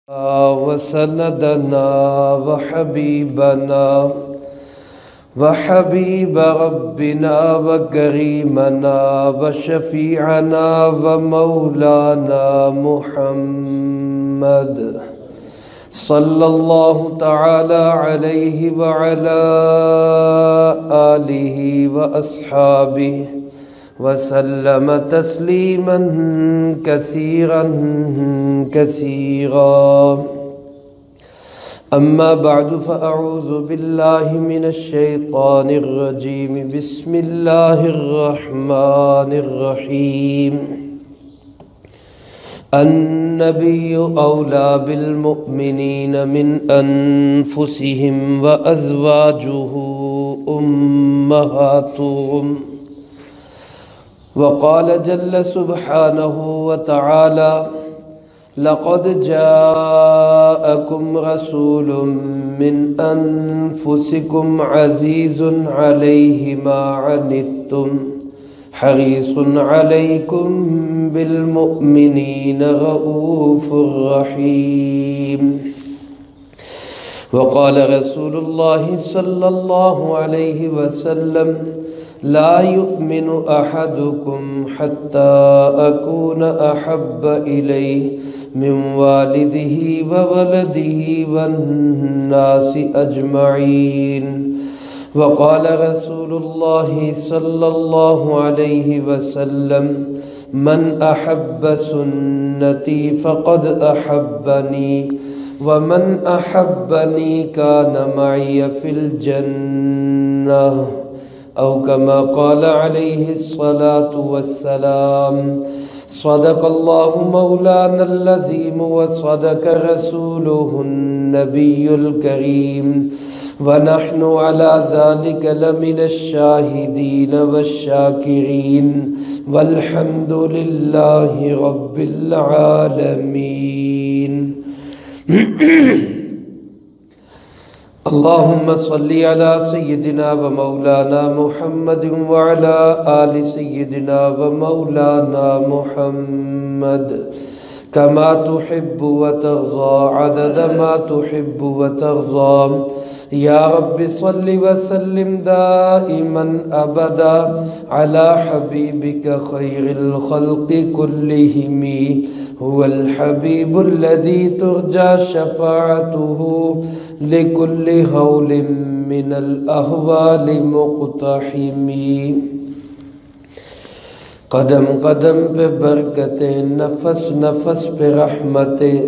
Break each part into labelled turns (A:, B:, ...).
A: وسندنا وحبيبنا وحبيب ربنا وكريمنا وشفيعنا ومولانا محمد صلى الله تعالى عليه وعلى آله وأصحابه وسلم تسليما كثيرا كثيرا. أما بعد فأعوذ بالله من الشيطان الرجيم. بسم الله الرحمن الرحيم. النبي أولى بالمؤمنين من أنفسهم وأزواجه أمهاتهم. وقال جل سبحانه وتعالى: لقد جاءكم رسول من أنفسكم عزيز عليه ما عنتم حريص عليكم بالمؤمنين رؤوف رحيم. وقال رسول الله صلى الله عليه وسلم: لا يؤمن أحدكم حتى أكون أحب إليه من والده وولده والناس أجمعين. وقال رسول الله صلى الله عليه وسلم: من أحب سنتي فقد أحبني ومن أحبني كان معي في الجنة، أو كما قال عليه الصلاة والسلام. صدق الله مولانا العظيم وصدق رسوله النبي الكريم، ونحن على ذلك لمن الشاهدين والشاكرين، والحمد لله رب العالمين. اللهم صل على سيدنا ومولانا محمد وعلى آل سيدنا ومولانا محمد كما تحب وترضى عدد ما تحب وترضى. يا رب صل وسلم دائما أبدا على حبيبك خير الخلق كلهم، هو الحبيب الذي ترجى شفاعته لكل هول من الأهوال مقتحم. قدم قدم پہ برکتیں، نفس نفس پہ رحمتیں،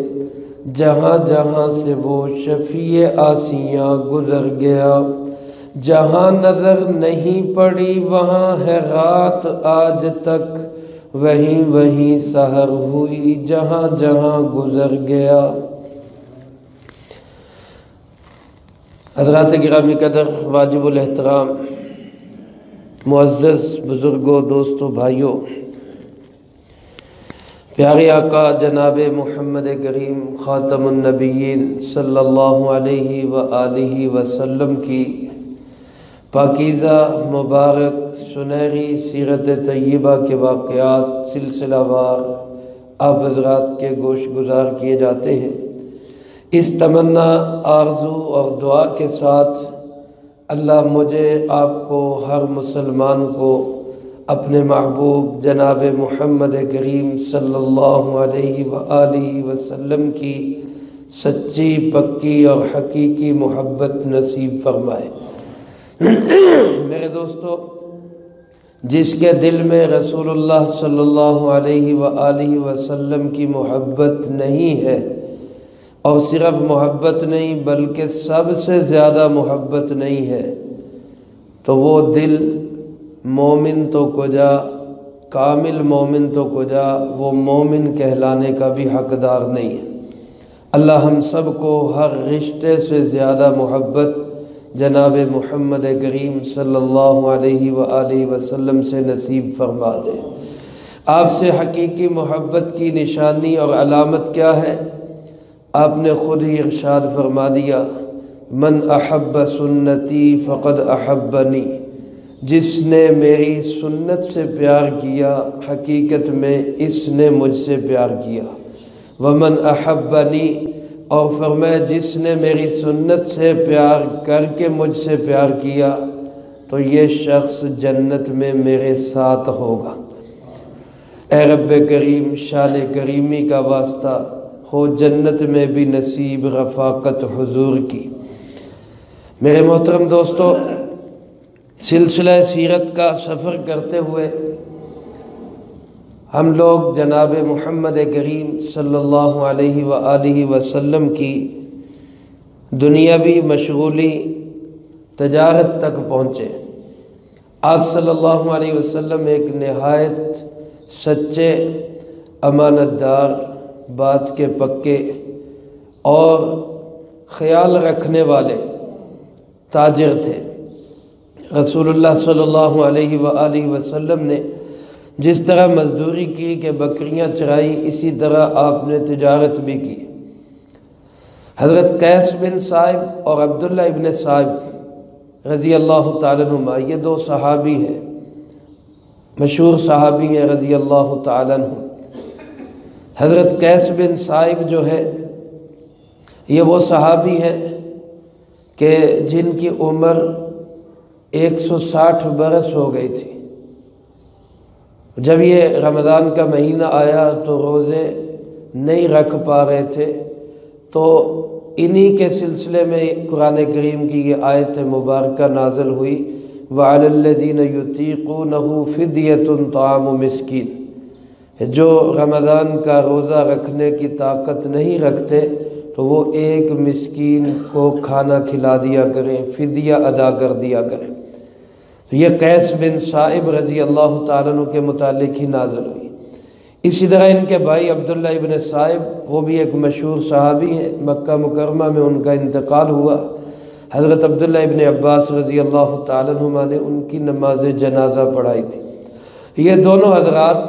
A: جہاں جہاں سے وہ شفیع آسیاں گزر گیا. جہاں نظر نہیں پڑی وہاں ہے رات آج تک، وہیں وہیں سحر ہوئی جہاں جہاں گزر گیا. حضرات گرامی قدر، واجب الاحترام، معزز بزرگوں، دوستوں، بھائیوں، پیارے آقا جناب محمد کریم خاتم النبیین صلی اللہ علیہ وآلہ وسلم کی پاکیزہ مبارک سنہری سیرت طیبہ کے واقعات سلسلہ وار آپ حضرات کے گوش گزار کیے جاتے ہیں. اس تمنا، آرزو اور دعا کے ساتھ اللہ مجھے، آپ کو، ہر مسلمان کو اپنے محبوب جناب محمد کریم صلی اللہ علیہ وآلہ وسلم کی سچی، پکی اور حقیقی محبت نصیب فرمائے. میرے دوستو، جس کے دل میں رسول اللہ صلی اللہ علیہ وآلہ وسلم کی محبت نہیں ہے، اور صرف محبت نہیں بلکہ سب سے زیادہ محبت نہیں ہے، تو وہ دل مومن تو کجا، کامل مومن تو کجا، وہ مومن کہلانے کا بھی حقدار نہیں ہے. اللہ ہم سب کو ہر رشتے سے زیادہ محبت جناب محمد کریم صلی اللہ علیہ وآلہ وسلم سے نصیب فرما دے. آپ سے حقیقی محبت کی نشانی اور علامت کیا ہے؟ آپ نے خود ہی ارشاد فرما دیا: من احب سنتی فقد احبنی. جس نے میری سنت سے پیار کیا حقیقت میں اس نے مجھ سے پیار کیا. ومن احبنی اور فرمایا جس نے میری سنت سے پیار کر کے مجھ سے پیار کیا تو یہ شخص جنت میں میرے ساتھ ہوگا۔ اے رب کریم، شان کریمی کا واسطہ ہو جنت میں بھی نصیب رفاقت حضور کی۔ میرے محترم دوستو، سلسلہ سیرت کا سفر کرتے ہوئے ہم لوگ جناب محمد کریم صلی اللہ علیہ وآلہ وسلم کی دنیاوی مشغولی تجارت تک پہنچے۔ آپ صلی اللہ علیہ وسلم ایک نہایت سچے، امانت دار، بات کے پکے اور خیال رکھنے والے تاجر تھے۔ رسول اللہ صلی اللہ علیہ وآلہ وسلم نے جس طرح مزدوری کی کہ بکریاں چرائی، اسی طرح آپ نے تجارت بھی کی۔ حضرت قیس بن صائب اور عبداللہ ابن صائب رضی اللہ تعالیٰ عنہما، یہ دو صحابی ہیں، مشہور صحابی ہیں رضی اللہ تعالیٰ عنہ۔ حضرت قیس بن صائب جو ہے یہ وہ صحابی ہیں کہ جن کی عمر 160 برس ہو گئی تھی۔ جب یہ رمضان کا مہینہ آیا تو روزے نہیں رکھ پا رہے تھے، تو انہی کے سلسلے میں قرآن کریم کی یہ آیت مبارکہ نازل ہوئی، وَعَلَى الَّذِينَ يُطِيقُونَهُ فِدْيَةٌ طَعَامُ مِسْكِينٍ، جو رمضان کا روزہ رکھنے کی طاقت نہیں رکھتے تو وہ ایک مسکین کو کھانا کھلا دیا کریں، فدیہ ادا کر دیا کریں۔ تو یہ قیس بن صائب رضی اللہ تعالیٰ عنہ کے متعلق ہی نازل ہوئی۔ اسی طرح ان کے بھائی عبداللہ ابن صائب، وہ بھی ایک مشہور صحابی ہیں، مکہ مکرمہ میں ان کا انتقال ہوا۔ حضرت عبداللہ ابن عباس رضی اللہ تعالیٰ عنہما نے ان کی نماز جنازہ پڑھائی تھی۔ یہ دونوں حضرات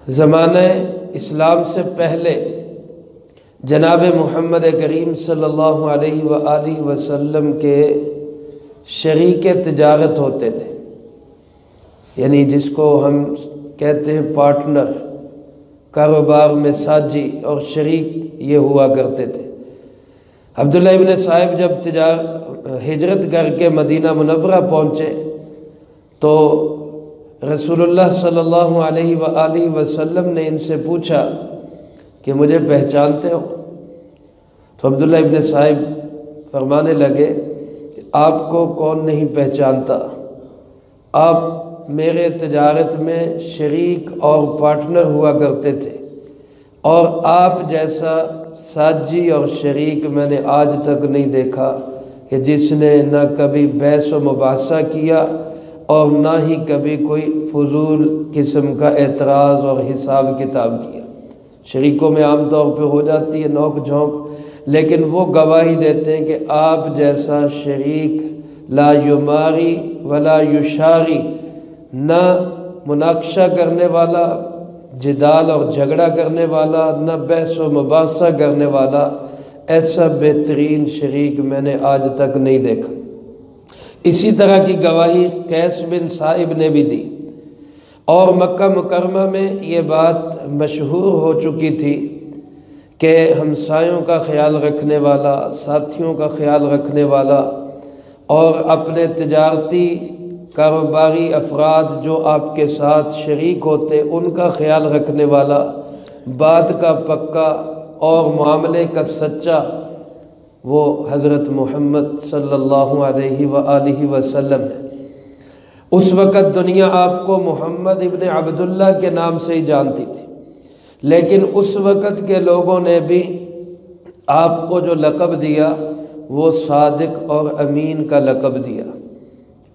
A: زمانہ اسلام سے پہلے جناب محمد کریم صلی اللہ علیہ وآلہ وسلم کے شریک تجارت ہوتے تھے، یعنی جس کو ہم کہتے ہیں پارٹنر، کاروبار میں ساجی اور شریک یہ ہوا کرتے تھے۔ عبداللہ ابن صائب جب ہجرت کر کے مدینہ منورہ پہنچے تو رسول اللہ صلی اللہ علیہ وآلہ وسلم نے ان سے پوچھا کہ مجھے پہچانتے ہو؟ تو عبداللہ ابن صائب فرمانے لگے کہ آپ کو کون نہیں پہچانتا، آپ میرے تجارت میں شریک اور پارٹنر ہوا کرتے تھے، اور آپ جیسا ساجی اور شریک میں نے آج تک نہیں دیکھا کہ جس نے نہ کبھی بحث و مباحثہ کیا اور نہ ہی کبھی کوئی فضول قسم کا اعتراض اور حساب کتاب کیا۔ شریکوں میں عام طور پہ ہو جاتی ہے نوک جھونک، لیکن وہ گواہی دیتے ہیں کہ آپ جیسا شریک لا یماری ولا یشاری، نہ مناقشہ کرنے والا، جدال اور جھگڑا کرنے والا، نہ بحث و مباحثہ کرنے والا، ایسا بہترین شریک میں نے آج تک نہیں دیکھا۔ اسی طرح کی گواہی قیس بن صائب نے بھی دی، اور مکہ مکرمہ میں یہ بات مشہور ہو چکی تھی کہ ہمسایوں کا خیال رکھنے والا، ساتھیوں کا خیال رکھنے والا، اور اپنے تجارتی کاروباری افراد جو آپ کے ساتھ شریک ہوتے ان کا خیال رکھنے والا، بات کا پکا اور معاملے کا سچا، وہ حضرت محمد صلی اللہ علیہ وآلہ وسلم ہے۔ اس وقت دنیا آپ کو محمد ابن عبداللہ کے نام سے ہی جانتی تھی، لیکن اس وقت کے لوگوں نے بھی آپ کو جو لقب دیا وہ صادق اور امین کا لقب دیا۔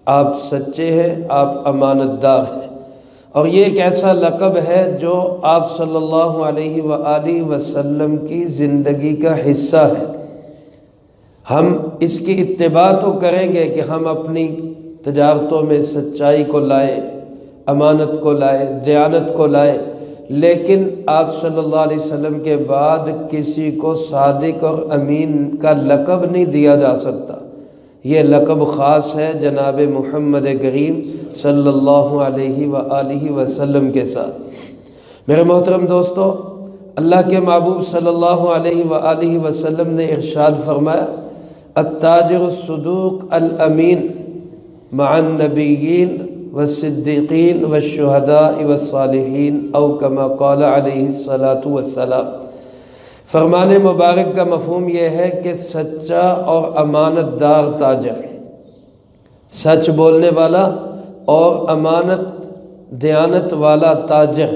A: آپ سچے ہیں، آپ امانت دار ہیں، اور یہ ایک ایسا لقب ہے جو آپ صلی اللہ علیہ وآلہ وسلم کی زندگی کا حصہ ہے۔ ہم اس کی اتباع تو کریں گے کہ ہم اپنی تجارتوں میں سچائی کو لائیں، امانت کو لائیں، دیانت کو لائیں، لیکن آپ صلی اللہ علیہ وسلم کے بعد کسی کو صادق اور امین کا لقب نہیں دیا جا سکتا۔ یہ لقب خاص ہے جناب محمد کریم صلی اللہ علیہ وآلہ وسلم کے ساتھ۔ میرے محترم دوستو، اللہ کے محبوب صلی اللہ علیہ وآلہ وسلم نے ارشاد فرمایا التاجر الصدوق الامین مع النبیین والصدیقین والشہداء والصالحین او کما قال علیہ الصلاۃ والسلام۔ فرمان مبارک کا مفہوم یہ ہے کہ سچا اور امانت دار تاجر، سچ بولنے والا اور امانت دیانت والا تاجر،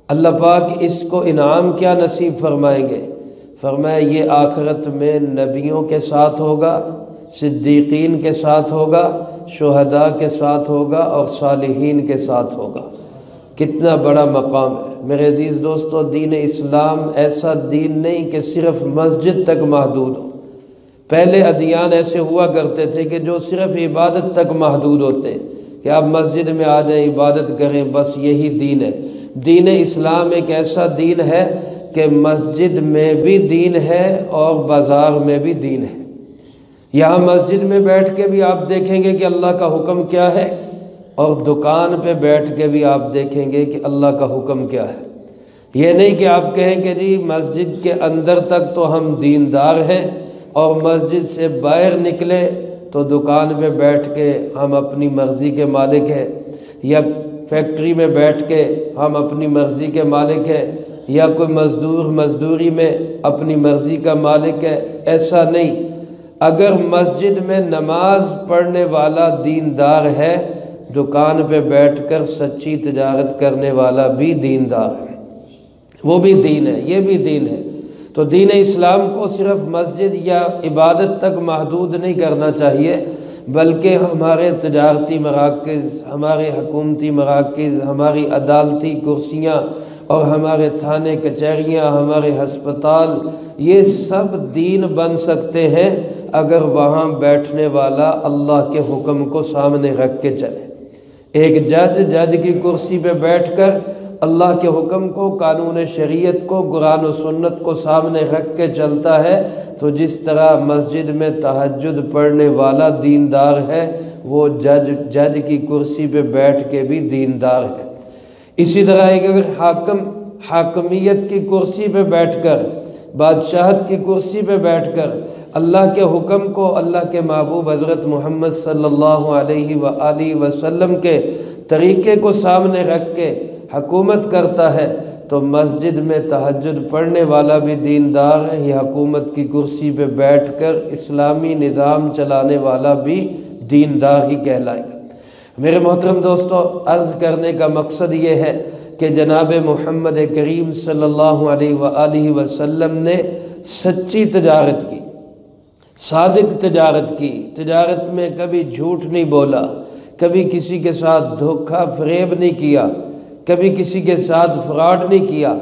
A: اللہ پاک اس کو انعام کیا نصیب فرمائیں گے؟ فرمایا یہ آخرت میں نبیوں کے ساتھ ہوگا، صدیقین کے ساتھ ہوگا، شہداء کے ساتھ ہوگا اور صالحین کے ساتھ ہوگا۔ کتنا بڑا مقام ہے میرے عزیز دوستو۔ دین اسلام ایسا دین نہیں کہ صرف مسجد تک محدود ہو۔ پہلے ادیان ایسے ہوا کرتے تھے کہ جو صرف عبادت تک محدود ہوتے کہ آپ مسجد میں آ جائیں عبادت کریں، بس یہی دین ہے۔ دین اسلام ایک ایسا دین ہے کہ مسجد میں بھی دین ہے اور بازار میں بھی دین ہے۔ یہاں مسجد میں بیٹھ کے بھی آپ دیکھیں گے کہ اللہ کا حکم کیا ہے، اور دکان پہ بیٹھ کے بھی آپ دیکھیں گے کہ اللہ کا حکم کیا ہے۔ یہ نہیں کہ آپ کہیں کہ جی مسجد کے اندر تک تو ہم دیندار ہیں اور مسجد سے باہر نکلے تو دکان پہ بیٹھ کے ہم اپنی مرضی کے مالک ہیں، یا فیکٹری میں بیٹھ کے ہم اپنی مرضی کے مالک ہیں، یا کوئی مزدور مزدوری میں اپنی مرضی کا مالک ہے۔ ایسا نہیں۔ اگر مسجد میں نماز پڑھنے والا دیندار ہے، دکان پہ بیٹھ کر سچی تجارت کرنے والا بھی دیندار ہے، وہ بھی دین ہے، یہ بھی دین ہے۔ تو دین اسلام کو صرف مسجد یا عبادت تک محدود نہیں کرنا چاہیے، بلکہ ہمارے تجارتی مراکز، ہمارے حکومتی مراکز، ہماری عدالتی کرسیاں اور ہمارے تھانے کچہریاں، ہمارے ہسپتال، یہ سب دین بن سکتے ہیں اگر وہاں بیٹھنے والا اللہ کے حکم کو سامنے رکھ کے چلے۔ ایک جج کی کرسی پہ بیٹھ کر اللہ کے حکم کو، قانون شریعت کو، قرآن و سنت کو سامنے رکھ کے چلتا ہے، تو جس طرح مسجد میں تہجد پڑھنے والا دیندار ہے، وہ جج کی کرسی پہ بیٹھ کے بھی دیندار ہے۔ اسی طرح اگر حاکمیت کی کرسی پہ بیٹھ کر، بادشاہت کی کرسی پہ بیٹھ کر اللہ کے حکم کو، اللہ کے محبوب حضرت محمد صلی اللہ علیہ وآلہ وسلم کے طریقے کو سامنے رکھ کے حکومت کرتا ہے، تو مسجد میں تہجد پڑھنے والا بھی دیندار ہے، یہ حکومت کی کرسی پہ بیٹھ کر اسلامی نظام چلانے والا بھی دیندار ہی کہلائے گا۔ میرے محترم دوستو، عرض کرنے کا مقصد یہ ہے کہ جناب محمد کریم صلی اللہ علیہ وآلہ وسلم نے سچی تجارت کی، صادق تجارت کی، تجارت میں کبھی جھوٹ نہیں بولا، کبھی کسی کے ساتھ دھوکہ فریب نہیں کیا، کبھی کسی کے ساتھ فراڈ نہیں کیا۔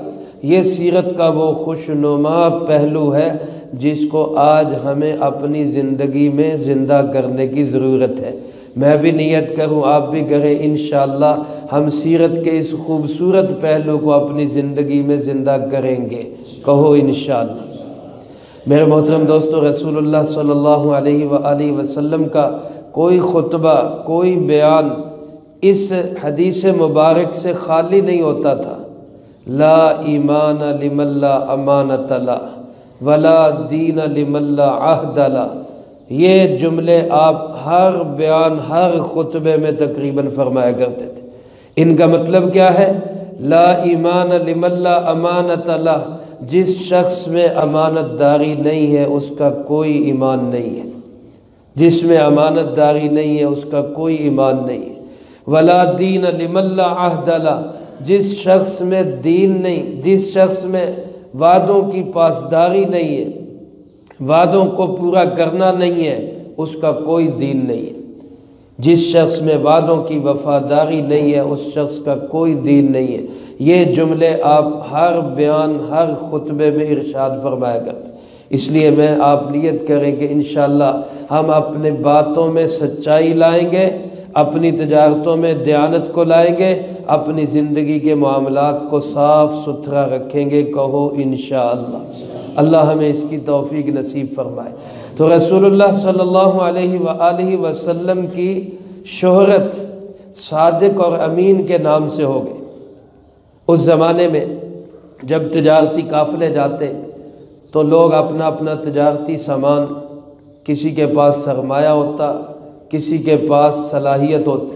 A: یہ سیرت کا وہ خوشنما پہلو ہے جس کو آج ہمیں اپنی زندگی میں زندہ کرنے کی ضرورت ہے۔ میں بھی نیت کروں، آپ بھی کریں، انشاءاللہ ہم سیرت کے اس خوبصورت پہلو کو اپنی زندگی میں زندہ کریں گے، کہو انشاءاللہ۔ میرے محترم دوستو، رسول اللہ صلی اللہ علیہ وآلہ وسلم کا کوئی خطبہ، کوئی بیان اس حدیث مبارک سے خالی نہیں ہوتا تھا۔ لا ایمان لمن لا امانۃ له ولا دین لمن لا عہد له، یہ جملے آپ ہر بیان، ہر خطبے میں تقریباً فرمایا کرتے تھے۔ ان کا مطلب کیا ہے؟ لا ایمان لمن لا امانۃ له، جس شخص میں امانت داری نہیں ہے اس کا کوئی ایمان نہیں ہے، جس میں امانت داری نہیں ہے اس کا کوئی ایمان نہیں ہے۔ ولا دین لمن لا عہد له، جس شخص میں دین نہیں، جس شخص میں وعدوں کی پاسداری نہیں ہے، وعدوں کو پورا کرنا نہیں ہے، اس کا کوئی دین نہیں ہے۔ جس شخص میں وعدوں کی وفاداری نہیں ہے اس شخص کا کوئی دین نہیں ہے۔ یہ جملے آپ ہر بیان، ہر خطبے میں ارشاد فرمایا کرتے۔ اس لیے میں آپ نیت کریں کہ انشاءاللہ ہم اپنے باتوں میں سچائی لائیں گے، اپنی تجارتوں میں دیانت کو لائیں گے، اپنی زندگی کے معاملات کو صاف ستھرا رکھیں گے، کہو انشاءاللہ۔ اللہ ہمیں اس کی توفیق نصیب فرمائے۔ تو رسول اللہ صلی اللہ علیہ وآلہ وسلم کی شہرت صادق اور امین کے نام سے ہو گئی۔ اس زمانے میں جب تجارتی قافلے جاتے تو لوگ اپنا اپنا تجارتی سامان، کسی کے پاس سرمایہ ہوتا، کسی کے پاس صلاحیت ہوتی،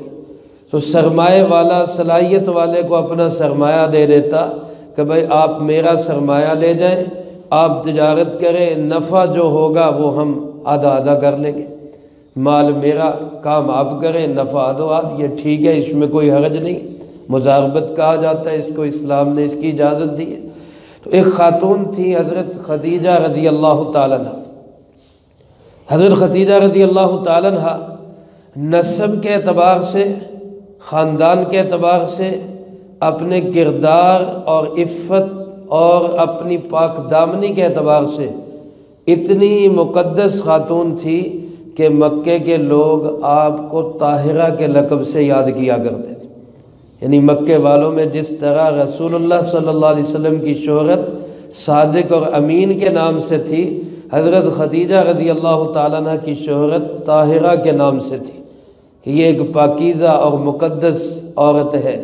A: تو سرمایہ والا صلاحیت والے کو اپنا سرمایہ دے دیتا کہ بھائی آپ میرا سرمایہ لے جائیں، آپ تجارت کریں، نفع جو ہوگا وہ ہم آدھا آدھا کر لیں گے، مال میرا، کام آپ کریں، نفع آدھو آدھ، یہ ٹھیک ہے، اس میں کوئی حرج نہیں، مزاربت کہا جاتا ہے اس کو، اسلام نے اس کی اجازت دی ہے۔ تو ایک خاتون تھی حضرت خدیجہ رضی اللہ تعالیٰ عنہ۔ حضرت خدیجہ رضی اللہ تعالیٰ عنہ نسب کے اعتبار سے، خاندان کے اعتبار سے، اپنے کردار اور عفت اور اپنی پاک دامنی کے اعتبار سے اتنی مقدس خاتون تھی کہ مکے کے لوگ آپ کو طاہرہ کے لقب سے یاد کیا کرتے تھے۔ یعنی مکے والوں میں جس طرح رسول اللہ صلی اللہ علیہ وسلم کی شہرت صادق اور امین کے نام سے تھی، حضرت خدیجہ رضی اللہ تعالیٰ عنہ کی شہرت طاہرہ کے نام سے تھی کہ یہ ایک پاکیزہ اور مقدس عورت ہے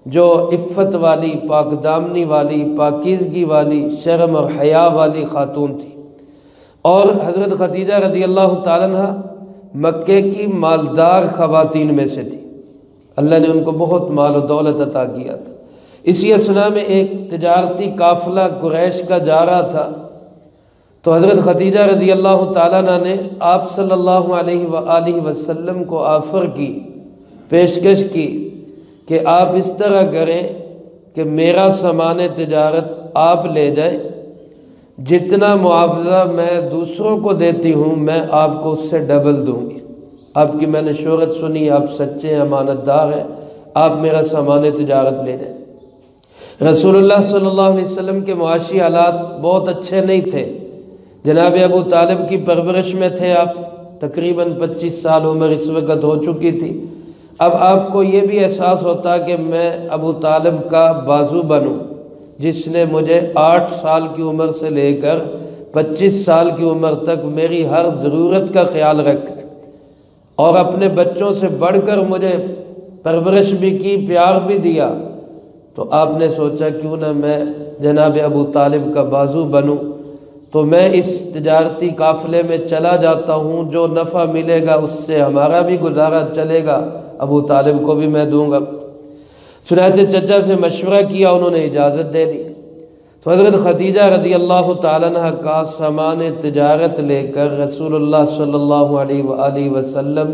A: جو عفت والی، پاک دامنی والی، پاکیزگی والی، شرم اور حیا والی خاتون تھی۔ اور حضرت خدیجہ رضی اللہ تعالیٰ عنہ مکے کی مالدار خواتین میں سے تھی، اللہ نے ان کو بہت مال و دولت عطا کیا تھا۔ اسی اثنا میں ایک تجارتی قافلہ قریش کا جا رہا تھا، تو حضرت خدیجہ رضی اللہ تعالیٰ عنہ نے آپ صلی اللہ علیہ وآلہ وسلم کو آفر کی، پیشکش کی کہ آپ اس طرح کریں کہ میرا سامان تجارت آپ لے جائیں، جتنا معاوضہ میں دوسروں کو دیتی ہوں میں آپ کو اس سے ڈبل دوں گی۔ آپ کی میں نے شہرت سنی، آپ سچے ہیں، امانت دار ہیں، آپ میرا سامان تجارت لے جائیں۔ رسول اللہ صلی اللہ علیہ وسلم کے معاشی حالات بہت اچھے نہیں تھے، جناب ابو طالب کی پرورش میں تھے آپ، تقریباً 25 سال عمر اس وقت ہو چکی تھی۔ اب آپ کو یہ بھی احساس ہوتا کہ میں ابو طالب کا بازو بنوں، جس نے مجھے 8 سال کی عمر سے لے کر 25 سال کی عمر تک میری ہر ضرورت کا خیال رکھا اور اپنے بچوں سے بڑھ کر مجھے پرورش بھی کی، پیار بھی دیا۔ تو آپ نے سوچا کیوں نہ میں جناب ابو طالب کا بازو بنوں، تو میں اس تجارتی قافلے میں چلا جاتا ہوں، جو نفع ملے گا اس سے ہمارا بھی گزارا چلے گا، ابو طالب کو بھی میں دوں گا۔ چنانچہ چچا سے مشورہ کیا، انہوں نے اجازت دے دی۔ تو حضرت خدیجہ رضی اللہ تعالیٰ عنہ کا سامان تجارت لے کر رسول اللہ صلی اللہ علیہ وآلہ وسلم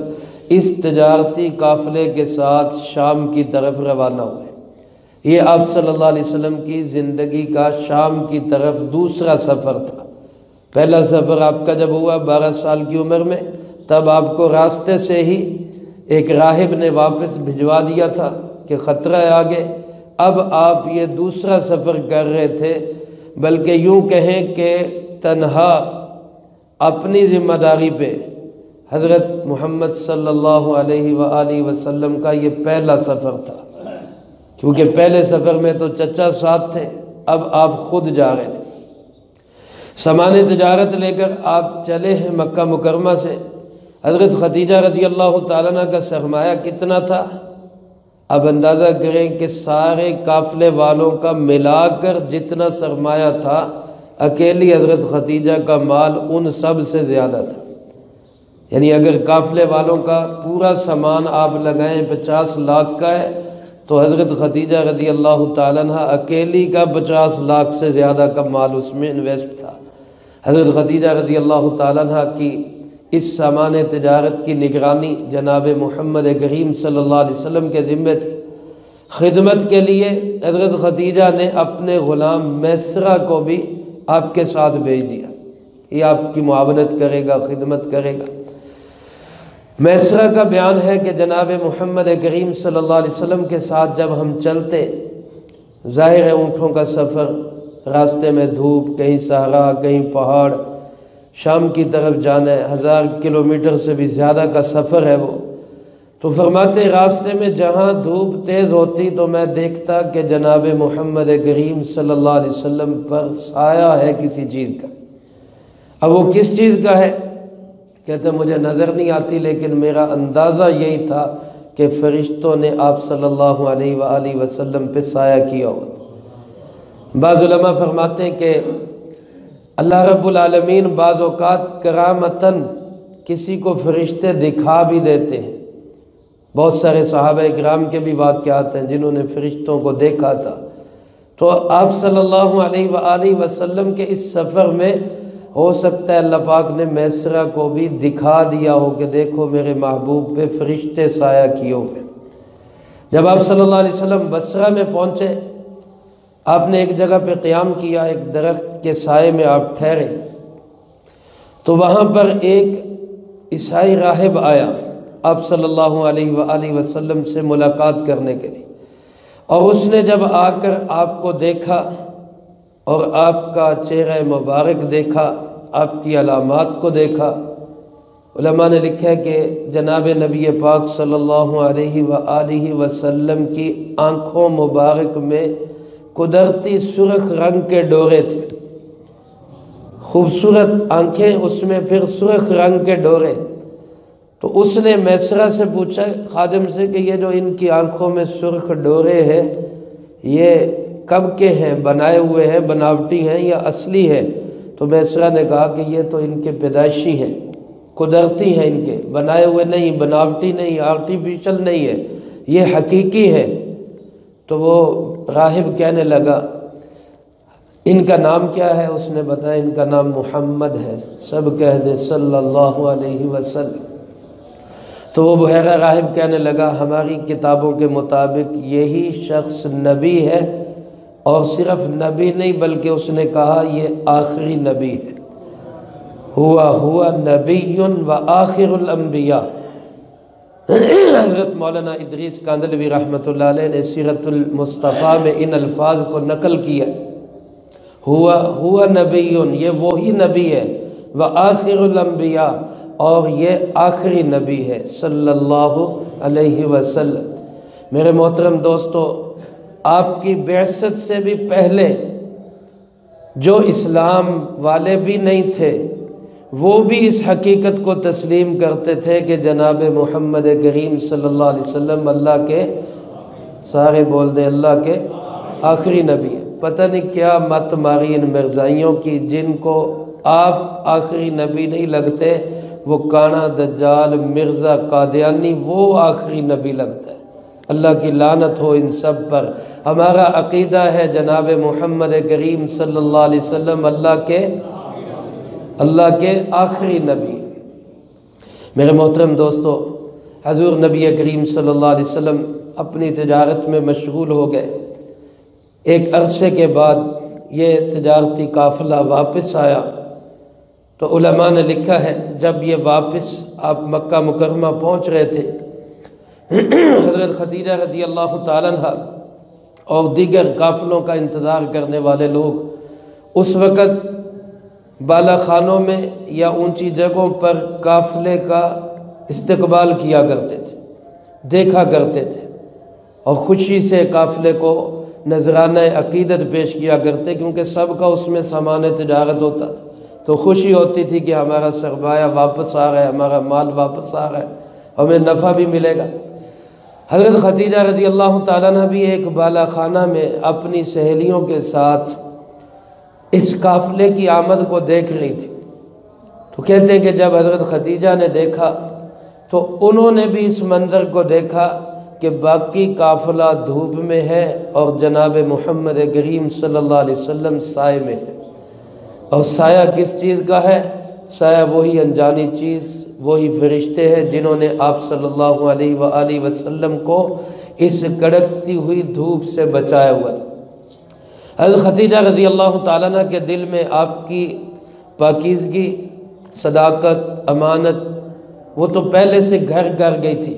A: اس تجارتی قافلے کے ساتھ شام کی طرف روانہ ہوئے۔ یہ آپ صلی اللہ علیہ وسلم کی زندگی کا شام کی طرف دوسرا سفر تھا۔ پہلا سفر آپ کا جب ہوا 12 سال کی عمر میں، تب آپ کو راستے سے ہی ایک راہب نے واپس بھجوا دیا تھا کہ خطرہ ہے آگے۔ اب آپ یہ دوسرا سفر کر رہے تھے، بلکہ یوں کہیں کہ تنہا اپنی ذمہ داری پہ حضرت محمد صلی اللہ علیہ وآلہ وسلم کا یہ پہلا سفر تھا، کیونکہ پہلے سفر میں تو چچا ساتھ تھے، اب آپ خود جا رہے تھے۔ سامان تجارت لے کر آپ چلے ہیں مکہ مکرمہ سے۔ حضرت خدیجہ رضی اللہ تعالیٰ عنہ کا سرمایہ کتنا تھا؟ اب اندازہ کریں کہ سارے قافلے والوں کا ملا کر جتنا سرمایہ تھا، اکیلی حضرت خدیجہ کا مال ان سب سے زیادہ تھا۔ یعنی اگر قافلے والوں کا پورا سامان آپ لگائیں 50 لاکھ کا ہے، تو حضرت خدیجہ رضی اللہ تعالیٰ عنہ اکیلی کا 50 لاکھ سے زیادہ کا مال اس میں انویسٹ تھا۔ حضرت خدیجہ رضی اللہ تعالیٰ عنہ کی اس سامان تجارت کی نگرانی جناب محمد کریم صلی اللہ علیہ وسلم کے ذمہ تھی۔ خدمت کے لیے حضرت خدیجہ نے اپنے غلام میسرہ کو بھی آپ کے ساتھ بھیج دیا، یہ آپ کی معاونت کرے گا، خدمت کرے گا۔ میسرہ کا بیان ہے کہ جناب محمد کریم صلی اللہ علیہ وسلم کے ساتھ جب ہم چلتے، ظاہر ہے اونٹوں کا سفر، راستے میں دھوپ، کہیں صحرا، کہیں پہاڑ، شام کی طرف جانا ہے، 1000 کلومیٹر سے بھی زیادہ کا سفر ہے وہ۔ تو فرماتے راستے میں جہاں دھوپ تیز ہوتی تو میں دیکھتا کہ جناب محمد کریم صلی اللہ علیہ وسلم پر سایہ ہے کسی چیز کا۔ اب وہ کس چیز کا ہے؟ کہتے مجھے نظر نہیں آتی، لیکن میرا اندازہ یہی تھا کہ فرشتوں نے آپ صلی اللہ علیہ وآلہ وسلم پہ سایہ کیا ہوا۔ بعض علماء فرماتے ہیں کہ اللہ رب العالمین بعض اوقات کرامتاً کسی کو فرشتے دکھا بھی دیتے ہیں۔ بہت سارے صحابہ اکرام کے بھی واقعات ہیں جنہوں نے فرشتوں کو دیکھا تھا۔ تو آپ صلی اللہ علیہ وآلہ وسلم کے اس سفر میں ہو سکتا ہے اللہ پاک نے میسرہ کو بھی دکھا دیا ہو کہ دیکھو میرے محبوب پہ فرشتے سایہ کیے ہوئے۔ جب آپ صلی اللہ علیہ وسلم بصرہ میں پہنچے، آپ نے ایک جگہ پہ قیام کیا، ایک درخت کے سائے میں آپ ٹھہرے، تو وہاں پر ایک عیسائی راہب آیا آپ صلی اللہ علیہ وآلہ وسلم سے ملاقات کرنے کے لیے، اور اس نے جب آ کر آپ کو دیکھا اور آپ کا چہرہ مبارک دیکھا، آپ کی علامات کو دیکھا، علماء نے لکھا ہے کہ جناب نبی پاک صلی اللہ علیہ وآلہ وسلم کی آنکھوں مبارک میں قدرتی سرخ رنگ کے ڈورے تھے، خوبصورت آنکھیں، اس میں پھر سرخ رنگ کے ڈورے۔ تو اس نے میسرہ سے پوچھا خادم سے کہ یہ جو ان کی آنکھوں میں سرخ ڈورے ہیں یہ کب کے ہیں، بنائے ہوئے ہیں، بناوٹی ہیں یا اصلی ہے؟ تو میسرہ نے کہا کہ یہ تو ان کے پیدائشی ہیں، قدرتی ہیں، ان کے بنائے ہوئے نہیں، بناوٹی نہیں، آرٹیفیشل نہیں ہے، یہ حقیقی ہے۔ تو وہ راہب کہنے لگا ان کا نام کیا ہے؟ اس نے بتایا ان کا نام محمد ہے، سب کہہ دیں صلی اللہ علیہ وسلم۔ تو وہ بحیرہ راہب کہنے لگا ہماری کتابوں کے مطابق یہی شخص نبی ہے، اور صرف نبی نہیں بلکہ اس نے کہا یہ آخری نبی ہے، ہوا نبی و آخر الانبیاء۔ حضرت مولانا ادریس کاندھلوی رحمۃ اللہ علیہ نے سیرت المصطفیٰ میں ان الفاظ کو نقل کیا، ہوا نبی، یہ وہی نبی ہے، وآخر الانبیاء، اور یہ آخری نبی ہے صلی اللہ علیہ وسلم۔ میرے محترم دوستو، آپ کی بعثت سے بھی پہلے جو اسلام والے بھی نہیں تھے وہ بھی اس حقیقت کو تسلیم کرتے تھے کہ جناب محمد کریم صلی اللہ علیہ وسلم اللہ کے، سارے بول دیں اللہ کے آخری نبی ہے۔ پتہ نہیں کیا مت ماری ان مرزائیوں کی، جن کو آپ آخری نبی نہیں لگتے، وہ کانا دجال مرزا قادیانی وہ آخری نبی لگتا ہے۔ اللہ کی لعنت ہو ان سب پر۔ ہمارا عقیدہ ہے جناب محمد کریم صلی اللہ علیہ وسلم اللہ کے آخری نبی۔ میرے محترم دوستو، حضور نبی کریم صلی اللہ علیہ وسلم اپنی تجارت میں مشغول ہو گئے۔ ایک عرصے کے بعد یہ تجارتی قافلہ واپس آیا، تو علماء نے لکھا ہے جب یہ واپس آپ مکہ مکرمہ پہنچ رہے تھے، حضرت خدیجہ رضی اللہ تعالیٰ عنہ اور دیگر قافلوں کا انتظار کرنے والے لوگ اس وقت بالا خانوں میں یا اونچی جگہوں پر قافلے کا استقبال کیا کرتے تھے، دیکھا کرتے تھے، اور خوشی سے قافلے کو نذرانہ عقیدت پیش کیا کرتے، کیونکہ سب کا اس میں سامان تجارت ہوتا تھا، تو خوشی ہوتی تھی کہ ہمارا سرمایہ واپس آ رہا ہے، ہمارا مال واپس آ رہا ہے، ہمیں نفع بھی ملے گا۔ حضرت خدیجہ رضی اللہ تعالیٰ عنہ بھی ایک بالا خانہ میں اپنی سہیلیوں کے ساتھ اس قافلے کی آمد کو دیکھ رہی تھی، تو کہتے ہیں کہ جب حضرت خدیجہ نے دیکھا تو انہوں نے بھی اس منظر کو دیکھا کہ باقی قافلہ دھوپ میں ہے اور جناب محمد کریم صلی اللہ علیہ وسلم سائے میں ہے۔ اور سایہ کس چیز کا ہے؟ سایہ وہی انجانی چیز، وہی فرشتے ہیں جنہوں نے آپ صلی اللہ علیہ وآلہ وسلم کو اس کڑکتی ہوئی دھوپ سے بچایا ہوا تھا۔ حضرت خدیجہ رضی اللہ تعالیٰ عنہ کے دل میں آپ کی پاکیزگی، صداقت، امانت وہ تو پہلے سے گھر کر گئی تھی،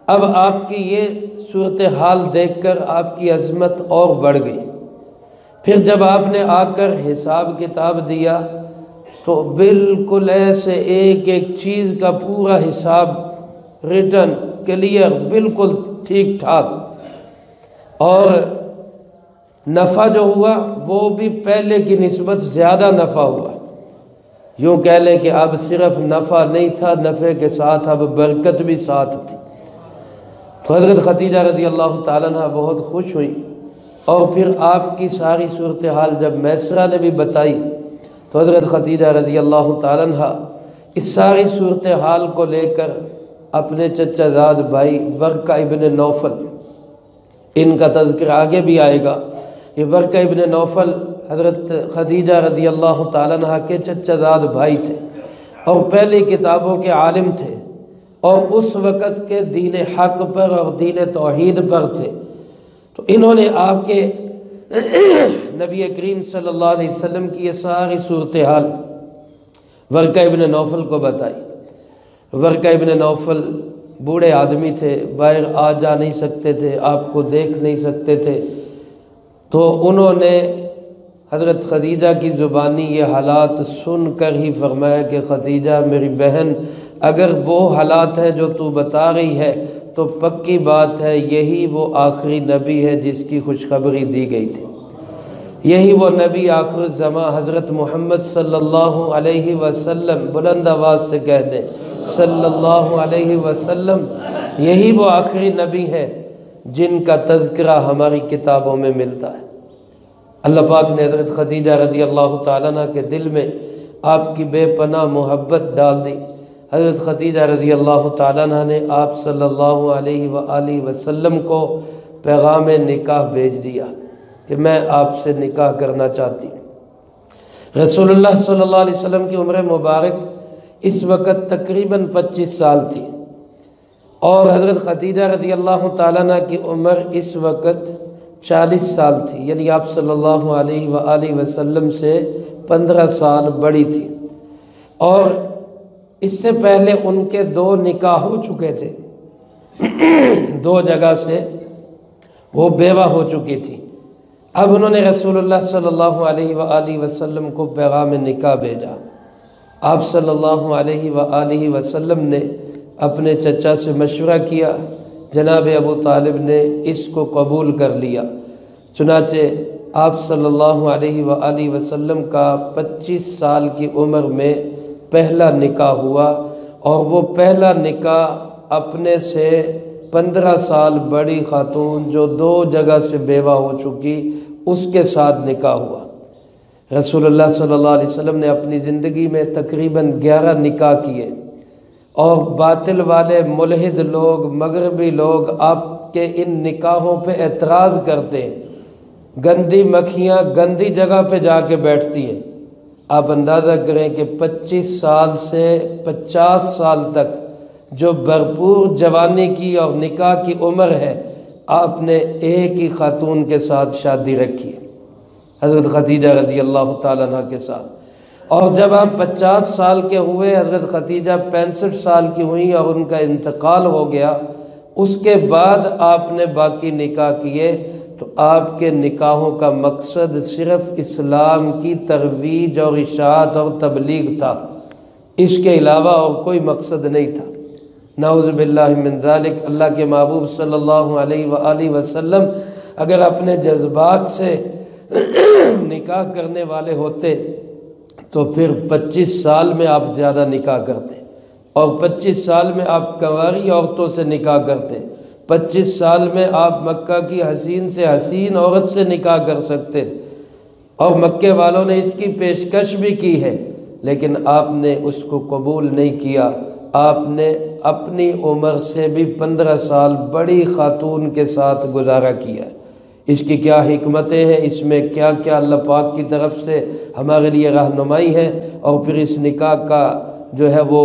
A: اب آپ کی یہ صورتحال دیکھ کر آپ کی عظمت اور بڑھ گئی۔ پھر جب آپ نے آ کر حساب کتاب دیا تو بالکل ایسے ایک ایک چیز کا پورا حساب ریٹن کلیئر، بالکل ٹھیک ٹھاک، اور نفع جو ہوا وہ بھی پہلے کی نسبت زیادہ نفع ہوا۔ یوں کہہ لیں کہ اب صرف نفع نہیں تھا، نفع کے ساتھ اب برکت بھی ساتھ تھی۔ حضرت خدیجہ رضی اللہ تعالیٰ عنہ بہت خوش ہوئی اور پھر آپ کی ساری صورتحال جب میسرہ نے بھی بتائی تو حضرت خدیجہ رضی اللہ تعالیٰ عنہ اس ساری صورتحال کو لے کر اپنے چچا زاد بھائی ورقہ ابن نوفل، ان کا تذکر آگے بھی آئے گا، یہ ورقہ ابن نوفل حضرت خدیجہ رضی اللہ تعالیٰ عنہ کے چچا زاد بھائی تھے اور پہلی کتابوں کے عالم تھے، اور اس وقت کے دین حق پر اور دین توحید پر تھے۔ تو انہوں نے آپ کے نبی کریم صلی اللہ علیہ وسلم کی یہ ساری صورتحال ورقہ ابن نوفل کو بتائی۔ ورقہ ابن نوفل بوڑھے آدمی تھے، باہر آ جا نہیں سکتے تھے، آپ کو دیکھ نہیں سکتے تھے، تو انہوں نے حضرت خدیجہ کی زبانی یہ حالات سن کر ہی فرمایا کہ خدیجہ میری بہن، اگر وہ حالات ہیں جو تو بتا رہی ہے تو پکی بات ہے یہی وہ آخری نبی ہے جس کی خوشخبری دی گئی تھی، یہی وہ نبی آخر الزماں حضرت محمد صلی اللہ علیہ وسلم، بلند آواز سے کہہ دیں صلی اللہ علیہ وسلم، یہی وہ آخری نبی ہے جن کا تذکرہ ہماری کتابوں میں ملتا ہے۔ اللہ پاک نے حضرت خدیجہ رضی اللہ تعالیٰ عنہ کے دل میں آپ کی بے پناہ محبت ڈال دی۔ حضرت خدیجہ رضی اللہ تعالیٰ عنہ نے آپ صلی اللہ علیہ وآلہ وسلم کو پیغام نکاح بھیج دیا کہ میں آپ سے نکاح کرنا چاہتی ہوں۔ رسول اللہ صلی اللہ علیہ وسلم کی عمر مبارک اس وقت تقریباً 25 سال تھی، اور حضرت خدیجہ رضی اللہ تعالیٰ عنہ کی عمر اس وقت 40 سال تھی، یعنی آپ صلی اللہ علیہ وآلہ وسلم سے 15 سال بڑی تھی، اور اس سے پہلے ان کے 2 نکاح ہو چکے تھے، 2 جگہ سے وہ بیوہ ہو چکی تھی۔ اب انہوں نے رسول اللہ صلی اللہ علیہ وآلہ وسلم کو پیغام نکاح بھیجا۔ آپ صلی اللہ علیہ وآلہ وسلم نے اپنے چچا سے مشورہ کیا، جناب ابو طالب نے اس کو قبول کر لیا، چنانچہ آپ صلی اللہ علیہ وآلہ وسلم کا 25 سال کی عمر میں پہلا نکاح ہوا، اور وہ پہلا نکاح اپنے سے 15 سال بڑی خاتون جو 2 جگہ سے بیوہ ہو چکی اس کے ساتھ نکاح ہوا۔ رسول اللہ صلی اللہ علیہ وسلم نے اپنی زندگی میں تقریباً 11 نکاح کیے، اور باطل والے ملحد لوگ، مغربی لوگ آپ کے ان نکاحوں پہ اعتراض کرتے ہیں، گندی مکھیاں گندی جگہ پہ جا کے بیٹھتی ہیں۔ آپ اندازہ کریں کہ 25 سال سے 50 سال تک جو بھرپور جوانی کی اور نکاح کی عمر ہے، آپ نے ایک ہی خاتون کے ساتھ شادی رکھی ہے، حضرت خدیجہ رضی اللہ تعالیٰ عنہ کے ساتھ۔ اور جب آپ 50 سال کے ہوئے، حضرت خدیجہ 65 سال کی ہوئیں اور ان کا انتقال ہو گیا، اس کے بعد آپ نے باقی نکاح کیے، تو آپ کے نکاحوں کا مقصد صرف اسلام کی ترویج اور اشاعت اور تبلیغ تھا، اس کے علاوہ اور کوئی مقصد نہیں تھا۔ نعوذ باللہ من ذالک، اللہ کے محبوب صلی اللہ علیہ وآلہ وسلم اگر اپنے جذبات سے نکاح کرنے والے ہوتے تو پھر 25 سال میں آپ زیادہ نکاح کرتے، اور 25 سال میں آپ کنواری عورتوں سے نکاح کرتے، 25 سال میں آپ مکہ کی حسین سے حسین عورت سے نکاح کر سکتے، اور مکے والوں نے اس کی پیشکش بھی کی ہے، لیکن آپ نے اس کو قبول نہیں کیا۔ آپ نے اپنی عمر سے بھی 15 سال بڑی خاتون کے ساتھ گزارا کیا۔ اس کی کیا حکمتیں ہیں، اس میں کیا کیا اللہ پاک کی طرف سے ہمارے لیے رہنمائی ہے، اور پھر اس نکاح کا جو ہے وہ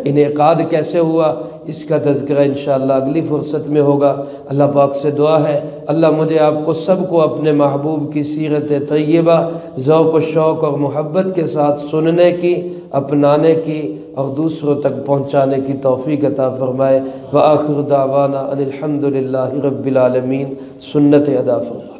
A: انعقاد کیسے ہوا، اس کا تذکرہ انشاءاللہ اگلی فرصت میں ہوگا۔ اللہ پاک سے دعا ہے اللہ مجھے آپ کو سب کو اپنے محبوب کی سیرت طیبہ ذوق و شوق اور محبت کے ساتھ سننے کی، اپنانے کی اور دوسروں تک پہنچانے کی توفیق عطا فرمائے۔ وآخر دعوانا ان الحمد للہ رب العالمین، سنت ادا فرمائے۔